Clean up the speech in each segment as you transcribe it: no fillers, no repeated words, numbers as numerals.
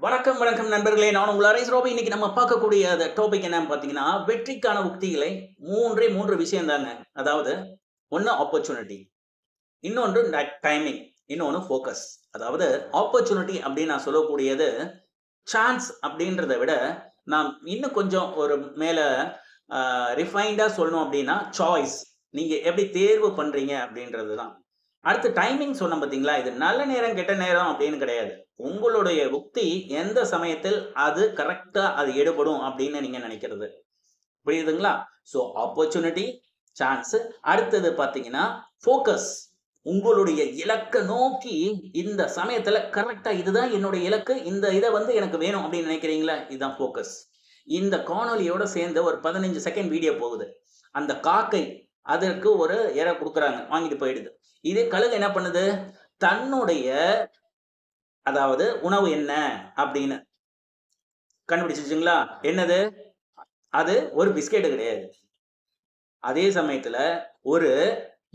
வணக்கம் வணக்கம் நண்பர்களே, நான் உங்கள் அரேஸ் ரோபி. இன்னைக்கு நம்ம பார்க்கக்கூடிய டாபிக் என்னன்னு பார்த்தீங்கன்னா, வெற்றிக்கான உக்திகளை மூன்று விஷயம் தாங்க. அதாவது ஒன்று ஆப்பர்ச்சுனிட்டி, இன்னொன்று டைமிங், இன்னொன்று ஃபோக்கஸ். அதாவது ஆப்பர்ச்சுனிட்டி அப்படின்னு நான் சொல்லக்கூடியது சான்ஸ் அப்படின்றத விட நான் இன்னும் கொஞ்சம் ஒரு மேலே ரிஃபைண்டாக சொல்லணும் அப்படின்னா சாய்ஸ். நீங்கள் எப்படி தேர்வு பண்ணுறீங்க அப்படின்றது தான். அடுத்து டைமிங் சொன்ன பார்த்தீங்களா, இது நல்ல நேரம் கெட்ட நேரம் அப்படின்னு கிடையாது. உங்களுடைய உக்தி எந்த சமயத்தில் அது கரெக்டா அது எடுபடும் அப்படின்னு நீங்க நினைக்கிறது புரியுதுங்களா? So opportunity, chance. அடுத்தது பார்த்தீங்கன்னா ஃபோக்கஸ். உங்களுடைய இலக்கை நோக்கி இந்த சமயத்துல கரெக்டா இதுதான் என்னுடைய இலக்கு, இந்த இதை எனக்கு வேணும் அப்படின்னு நினைக்கிறீங்களா? இதுதான் ஃபோக்கஸ். இந்த காணொலியோட சேர்ந்து ஒரு 15 செகண்ட் வீடியோ போகுது. அந்த காக்கை அதற்கு ஒரு இரை கொடுக்குறாங்க, வாங்கிட்டு போயிடுது. இதே கழுகு என்ன பண்ணுது? தன்னுடைய அதாவது உணவு என்ன அப்படின்னு கண்டுபிடிச்சிச்சுங்களா? என்னது? அது ஒரு பிஸ்கெட் கிடையாது. அதே சமயத்துல ஒரு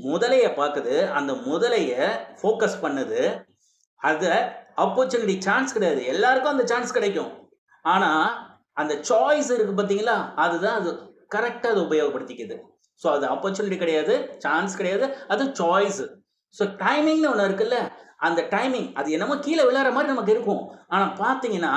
முதலைய பார்க்குது, அந்த முதலைய ஃபோக்கஸ் பண்ணுது. அத ஆப்பர்ச்சுனிட்டி, சான்ஸ் கிடையாது. எல்லாருக்கும் அந்த சான்ஸ் கிடைக்கும். ஆனா அந்த சாய்ஸ் இருக்கு பார்த்தீங்களா, அதுதான் அது கரெக்டா அது உபயோகப்படுத்திக்குது. ஸோ அது ஆப்பர்ச்சுனிட்டி கிடையாது, சான்ஸ் கிடையாது, அது சாய்ஸ். ஸோ டைமிங்னு ஒன்று இருக்குல்ல, அந்த டைமிங் அது என்னமோ கீழே விளையாடுற மாதிரி நமக்கு இருக்கும். ஆனால் பார்த்தீங்கன்னா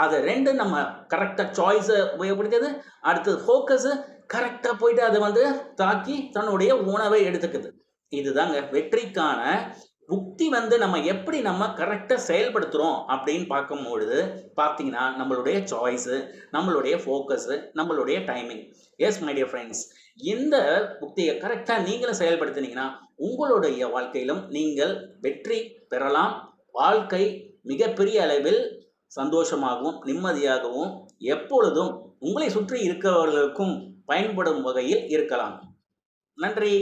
அதை ரெண்டு நம்ம கரெக்டாக சாய்ஸை உபயோகப்படுத்தியது, அடுத்தது ஃபோக்கஸு கரெக்டாக போயிட்டு அதை தாக்கி தன்னுடைய உணவை எடுத்துக்குது. இதுதாங்க வெற்றிக்கான உக்தி. நம்ம எப்படி நம்ம கரெக்டாக செயல்படுத்துகிறோம் அப்படின்னு பார்க்கும்பொழுது பார்த்தீங்கன்னா நம்மளுடைய சாய்ஸு, நம்மளுடைய ஃபோக்கஸு, நம்மளுடைய timing. S my dear friends, இந்த உக்தியை கரெக்டாக நீங்களும் செயல்படுத்தினீங்கன்னா உங்களுடைய வாழ்க்கையிலும் நீங்கள் வெற்றி பெறலாம். வாழ்க்கை மிகப்பெரிய அளவில் சந்தோஷமாகவும் நிம்மதியாகவும் எப்பொழுதும் உங்களை சுற்றி இருக்கிறவர்களுக்கும் பயன்படும் வகையில் இருக்கலாம். நன்றி.